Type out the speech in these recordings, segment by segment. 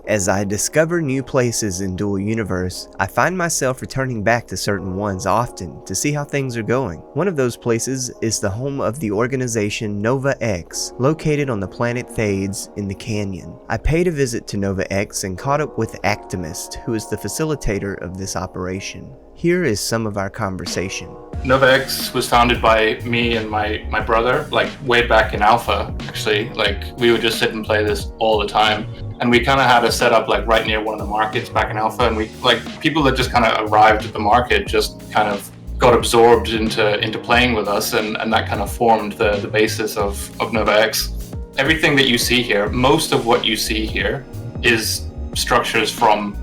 As I discover new places in Dual Universe, I find myself returning back to certain ones often to see how things are going. One of those places is the home of the organization NovaX, located on the planet Thades in the canyon. I paid a visit to NovaX and caught up with Actimist, who is the facilitator of this operation. Here is some of our conversation. NovaX was founded by me and my brother, like way back in Alpha, actually. Like we would just sit and play this all the time. And we kind of had a setup like right near one of the markets back in Alpha, and we like people that just kind of arrived at the market just kind of got absorbed into playing with us, and that kind of formed the basis of NovaX. Everything that you see here, most of what you see here is structures from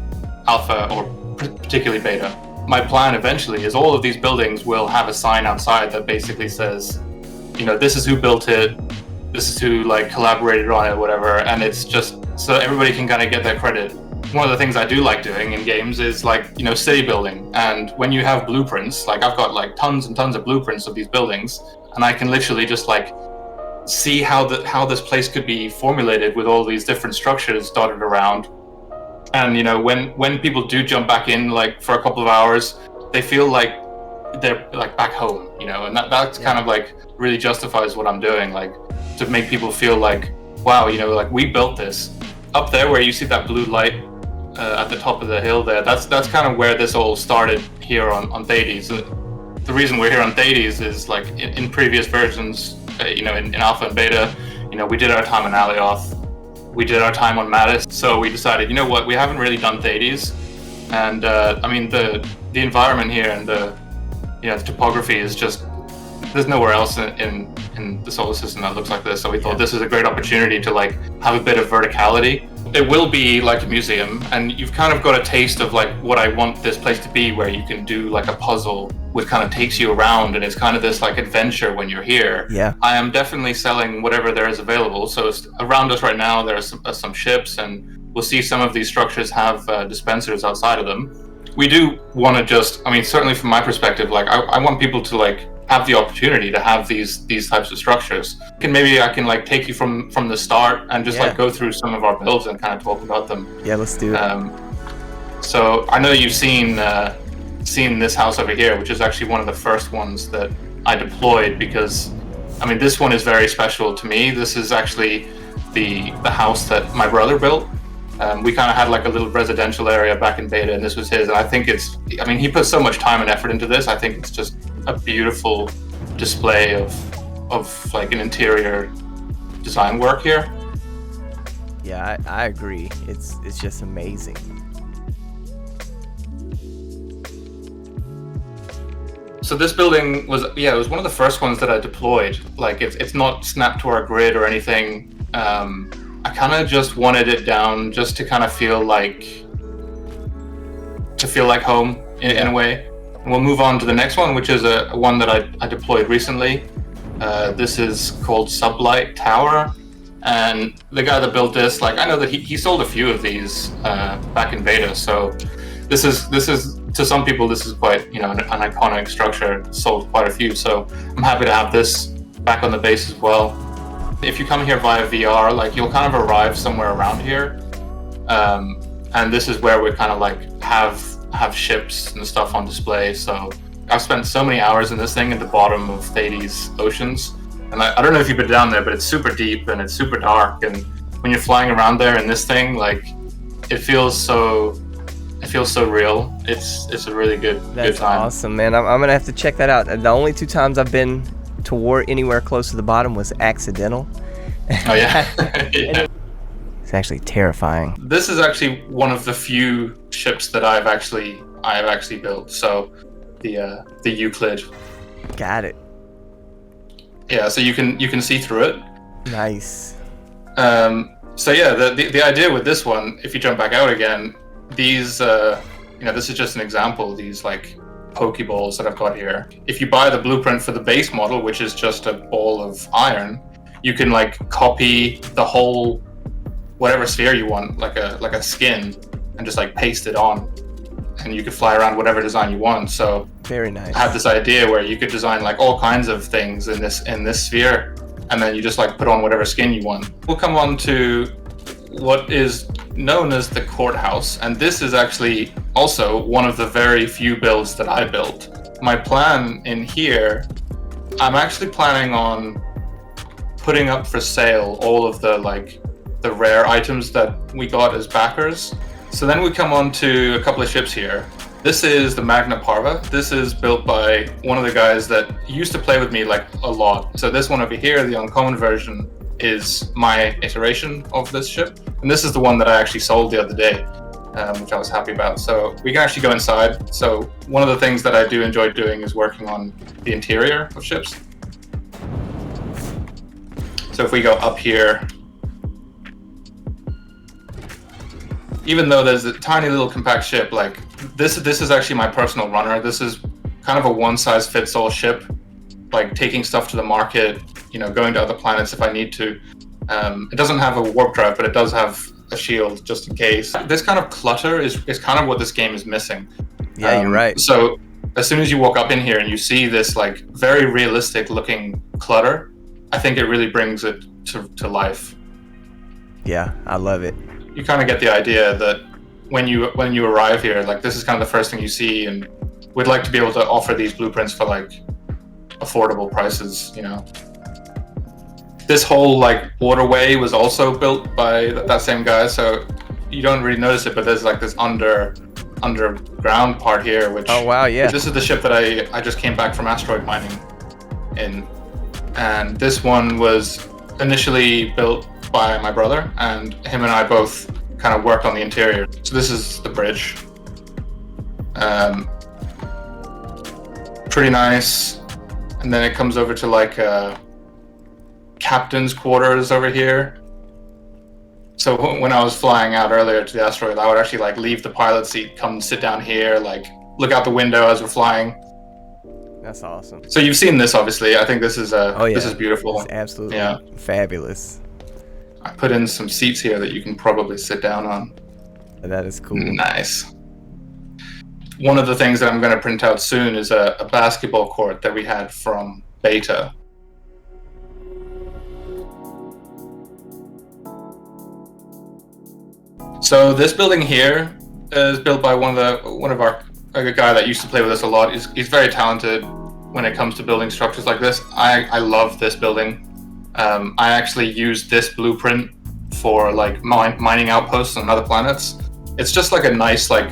Alpha or particularly Beta. My plan eventually is all of these buildings will have a sign outside that basically says, you know, this is who built it, this is who like collaborated on it, whatever, and it's just so everybody can kind of get their credit. One of the things I do like doing in games is like, you know, city building. And when you have blueprints, like I've got like tons and tons of blueprints of these buildings, and I can literally just like see how this place could be formulated with all these different structures dotted around. And you know, when people do jump back in like for a couple of hours, they feel like they're like back home, you know, and that's kind of like really justifies what I'm doing, like to make people feel like, wow, you know, like we built this. Up there where you see that blue light at the top of the hill there, that's kind of where this all started here on Thades. The reason we're here on Thades is like in previous versions, you know, in Alpha and Beta, you know, we did our time on Alioth, we did our time on Mattis, so we decided, you know what, we haven't really done Thades, and I mean the environment here and the topography is just, there's nowhere else in the solar system that looks like this, so we thought this is a great opportunity to like have a bit of verticality. It will be like a museum, and you've kind of got a taste of like what I want this place to be, where you can do like a puzzle which kind of takes you around, and it's kind of this like adventure when you're here. Yeah. I am definitely selling whatever there is available. So around us right now there are some ships, and we'll see some of these structures have dispensers outside of them. We do want to just, I mean, certainly from my perspective, like I want people to like have the opportunity to have these types of structures. Maybe I can like take you from the start and just like go through some of our builds and kind of talk about them. Yeah, let's do it. So I know you've seen this house over here, which is actually one of the first ones that I deployed, because I mean this one is very special to me. This is actually the house that my brother built. We kind of had like a little residential area back in Beta, and this was his. And I think I mean, he put so much time and effort into this. I think it's just a beautiful display of like an interior design work here. Yeah, I agree. It's just amazing. So this building was it was one of the first ones that I deployed. Like it's not snapped to our grid or anything. I kind of just wanted it down just to kind of feel like home in a way. And we'll move on to the next one, which is a one that I deployed recently. This is called Sublight Tower, and the guy that built this, like I know that he sold a few of these back in Beta. So this is to some people this is quite, you know, an iconic structure. Sold quite a few, so I'm happy to have this back on the base as well. If you come here via VR, like you'll kind of arrive somewhere around here, and this is where we kind of like have ships and stuff on display. So I've spent so many hours in this thing at the bottom of Thades oceans, and I don't know if you've been down there, but it's super deep and it's super dark, and when you're flying around there in this thing, like it feels so real. It's a really good time. That's awesome, man. I'm gonna have to check that out. The only 2 times I've been to anywhere close to the bottom was accidental. Oh yeah. Yeah. It's actually terrifying. This is actually one of the few ships that I have actually built. So the Euclid. Got it. Yeah, so you can see through it. Nice. So yeah, the idea with this one, if you jump back out again, these this is just an example. These like Pokeballs that I've got here. If you buy the blueprint for the base model, which is just a ball of iron, you can like copy the whole whatever sphere you want, like a skin, and just like paste it on, and you could fly around whatever design you want. So very nice. I have this idea where you could design like all kinds of things in this sphere, and then you just like put on whatever skin you want. We'll come on to what is known as the Courthouse, and this is actually also one of the very few builds that I built. My plan in here, I'm actually planning on putting up for sale all of the rare items that we got as backers. So then we come on to a couple of ships here. This is the Magna Parva. This is built by one of the guys that used to play with me like a lot. So this one over here, the uncommon version, is my iteration of this ship. And this is the one that I actually sold the other day, which I was happy about. So we can actually go inside. So one of the things that I do enjoy doing is working on the interior of ships. So if we go up here, even though there's a tiny little compact ship, like this is actually my personal runner. This is kind of a one-size-fits-all ship, like taking stuff to the market, you know, going to other planets if I need to. It doesn't have a warp drive, but it does have a shield just in case. This kind of clutter is kind of what this game is missing. Yeah, you're right. So as soon as you walk up in here and you see this like very realistic looking clutter, I think it really brings it to life. Yeah, I love it. You kind of get the idea that when you arrive here, like this is kind of the first thing you see, and we'd like to be able to offer these blueprints for like affordable prices, you know. This whole like waterway was also built by that same guy, so you don't really notice it, but there's like this underground part here, which, oh wow, yeah, this is the ship that I just came back from asteroid mining in, and this one was initially built by my brother, and him and I both kind of worked on the interior. So this is the bridge. Pretty nice. And then it comes over to like captain's quarters over here. So when I was flying out earlier to the asteroid, I would actually like leave the pilot seat, come sit down here, like look out the window as we're flying. That's awesome. So you've seen this, obviously. I think this is this is beautiful. It's absolutely fabulous. I put in some seats here that you can probably sit down on. That is cool. Nice. One of the things that I'm going to print out soon is a basketball court that we had from beta. So this building here is built by a guy that used to play with us a lot. He's very talented when it comes to building structures like this. I love this building. I actually used this blueprint for like mining outposts on other planets. It's just like a nice, like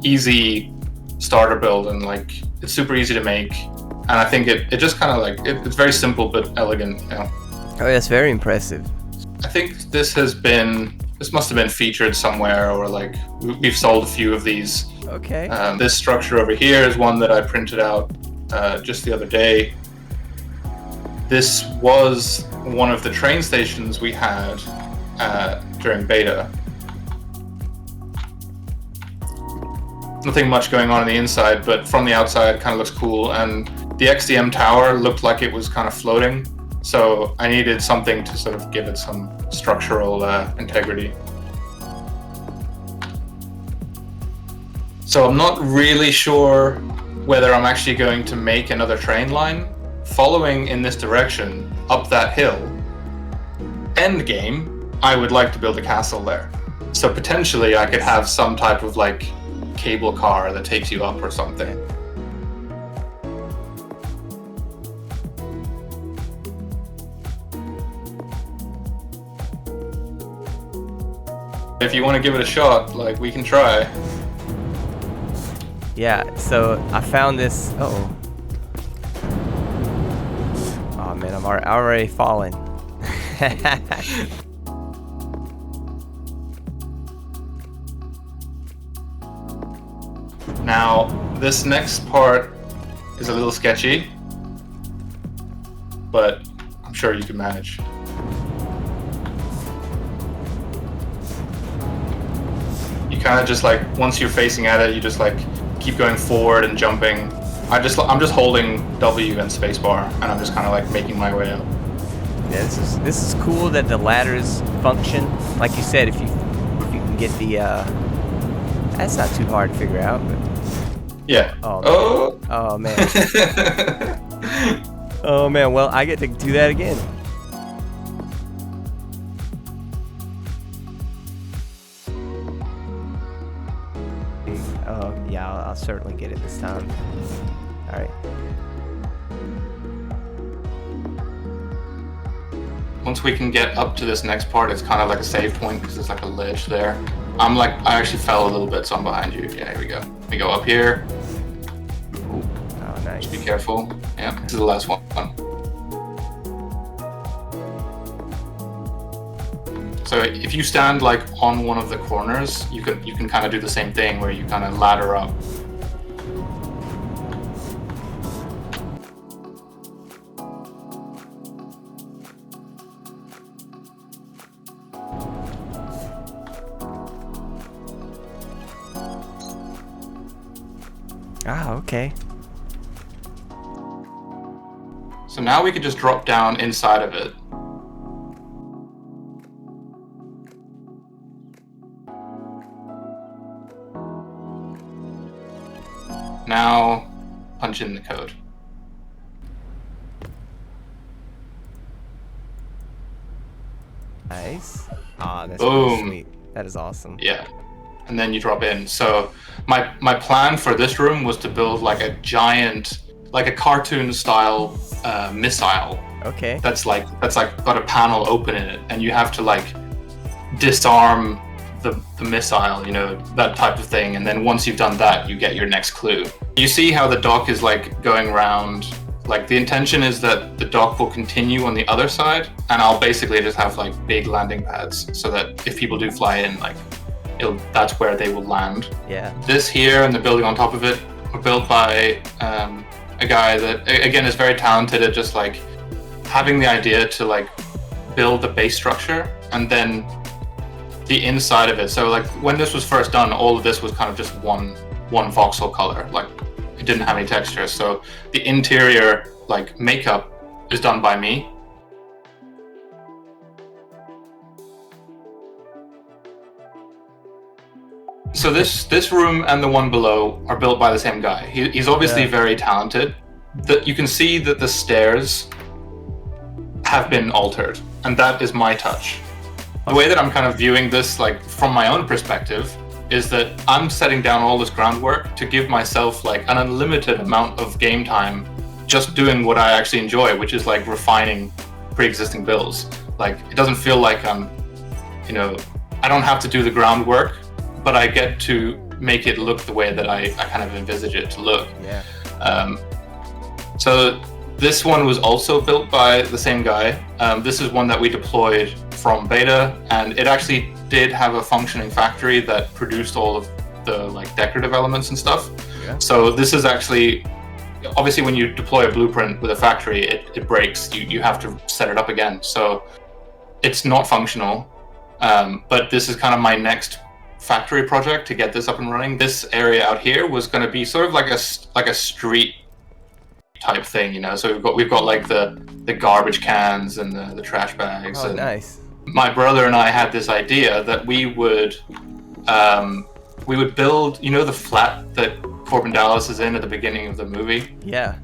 easy starter build, and like it's super easy to make. And I think it just kind of like it's very simple but elegant, you know. Oh, that's very impressive. I think this must have been featured somewhere, or like we've sold a few of these. Okay. This structure over here is one that I printed out just the other day. This was one of the train stations we had during beta. Nothing much going on the inside, but from the outside it kind of looks cool, and the XDM tower looked like it was kind of floating, so I needed something to sort of give it some structural integrity. So I'm not really sure whether I'm actually going to make another train line following in this direction up that hill. End game, I would like to build a castle there. So potentially I could have some type of like cable car that takes you up or something. If you want to give it a shot, like we can try. Yeah, so I found this. Oh man, I'm already falling. Now, this next part is a little sketchy, but I'm sure you can manage. You kind of just like, once you're facing at it, you just like keep going forward and jumping. I'm just holding W and spacebar, and I'm just kind of like making my way up. Yeah, this is cool that the ladders function. Like you said, if you can get the that's not too hard to figure out. But... Yeah. Oh man. Oh man. Well, I get to do that again. Oh, yeah, I'll certainly get it this time. All right. Once we can get up to this next part, it's kind of like a save point because there's like a ledge there. I actually fell a little bit, so I'm behind you. Yeah, here we go. We go up here. Oh, nice. Just be careful. Yeah, this is the last one. So if you stand like on one of the corners, you can kind of do the same thing where you kind of ladder up. Ah, okay. So now we could just drop down inside of it. Now, punch in the code. Nice. Ah, that's Boom. really sweet. That is awesome. Yeah. And then you drop in. So my plan for this room was to build like a giant, like a cartoon style missile. Okay. That's like got a panel open in it, and you have to like disarm the missile, you know, that type of thing. And then once you've done that, you get your next clue. You see how the dock is like going around. Like the intention is that the dock will continue on the other side, and I'll basically just have like big landing pads so that if people do fly in, like that's where they will land. Yeah. This here and the building on top of it were built by a guy that again is very talented at just like having the idea to like build the base structure and then the inside of it. So like when this was first done, all of this was kind of just one voxel color. Like it didn't have any texture. So the interior like makeup is done by me. So this room and the one below are built by the same guy. He's obviously very talented. You can see that the stairs have been altered, and that is my touch. The way that I'm kind of viewing this, like from my own perspective, is that I'm setting down all this groundwork to give myself like an unlimited amount of game time just doing what I actually enjoy, which is like refining pre-existing builds. Like it doesn't feel like I'm, you know, I don't have to do the groundwork, but I get to make it look the way that I kind of envisage it to look. Yeah. So this one was also built by the same guy. This is one that we deployed from beta, and it actually did have a functioning factory that produced all of the like decorative elements and stuff. Yeah. So this is actually, obviously when you deploy a blueprint with a factory, it breaks. You have to set it up again. So it's not functional, but this is kind of my next factory project to get this up and running. This area out here was going to be sort of like a street type thing, you know. So we've got like the garbage cans and the trash bags. Oh, and nice. My brother and I had this idea that we would build, you know, the flat that Corbin Dallas is in at the beginning of the movie. Yeah.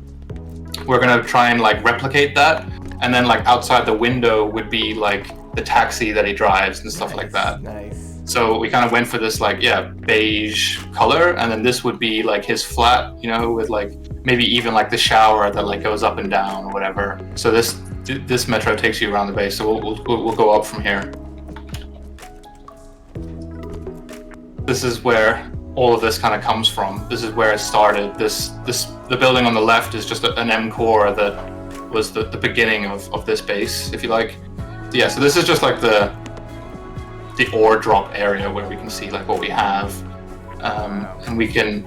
We're gonna try and like replicate that, and then like outside the window would be like the taxi that he drives and stuff like that. Nice. So we kind of went for this like beige color, and then this would be like his flat, you know, with like maybe even like the shower that like goes up and down or whatever. So this metro takes you around the base, so we'll go up from here. This is where all of this kind of comes from. This is where it started. The building on the left is just an M core that was the beginning of this base, if you like. Yeah, so this is just like the ore drop area where we can see like what we have, and we can,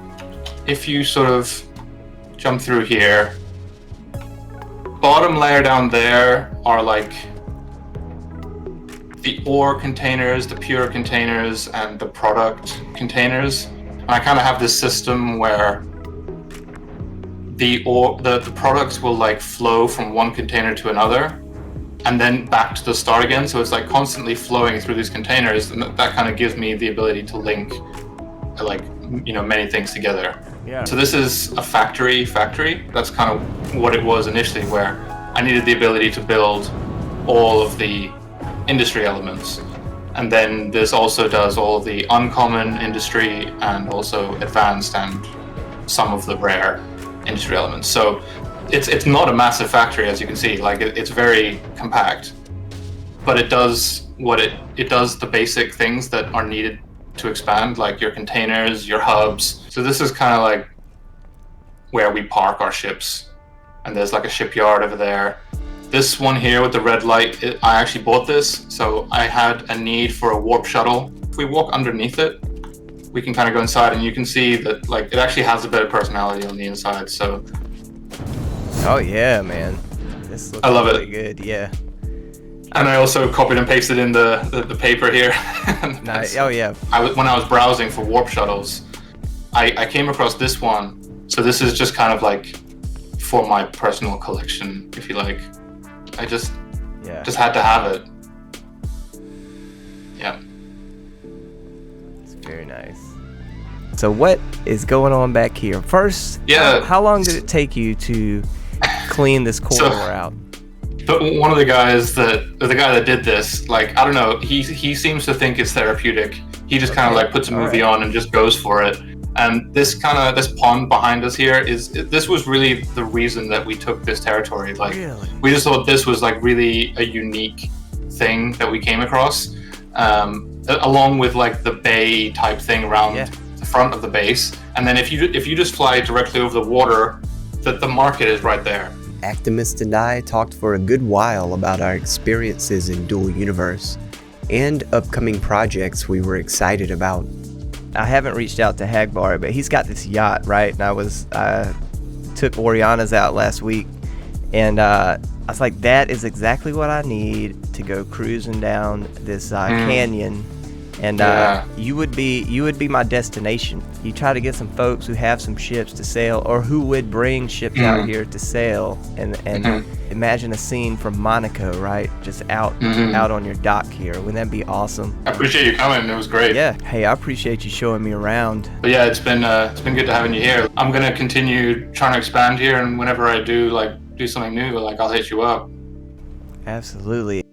if you sort of jump through here, bottom layer down there are like the ore containers, the pure containers, and the product containers. And I kind of have this system where the products will like flow from one container to another and then back to the start again. So it's like constantly flowing through these containers, and that kind of gives me the ability to link like, you know, many things together. Yeah. So this is a factory. That's kind of what it was initially, where I needed the ability to build all of the industry elements. And then this also does all the uncommon industry and also advanced and some of the rare industry elements. So it's not a massive factory, as you can see. Like it's very compact, but it does what it does the basic things that are needed to expand, like your containers, your hubs. So this is kind of like where we park our ships, and there's like a shipyard over there. This one here with the red light, I actually bought this, so I had a need for a warp shuttle. If we walk underneath it, we can kind of go inside, and you can see that like it actually has a bit of personality on the inside. So oh yeah, man, this looks I love really it. good. Yeah. And I also copied and pasted in the paper here. Nice. Oh yeah. When I was browsing for warp shuttles, I came across this one. So this is just kind of like for my personal collection, if you like. I just had to have it. Yeah. It's very nice. So what is going on back here? First, yeah. How long did it take you to clean this corridor out? But one of the guys the guy that did this, like, I don't know, he seems to think it's therapeutic. He just kind of like puts a movie on and just goes for it. And this pond behind us here this was really the reason that we took this territory. Like, we just thought this was like really a unique thing that we came across, along with like the bay type thing around the front of the base. And then if you just fly directly over the water, the market is right there. Actimist and I talked for a good while about our experiences in Dual Universe and upcoming projects we were excited about. I haven't reached out to Hagbar, but he's got this yacht, right? And I took Oriana's out last week, and I was like, that is exactly what I need to go cruising down this canyon. And you would be my destination. You try to get some folks who have some ships to sail, or who would bring ships out here to sail, and imagine a scene from Monaco, right? Just out on your dock here. Wouldn't that be awesome? I appreciate you coming. It was great. Yeah. Hey, I appreciate you showing me around. But yeah, it's been good to having you here. I'm gonna continue trying to expand here, and whenever I do something new, like, I'll hit you up. Absolutely.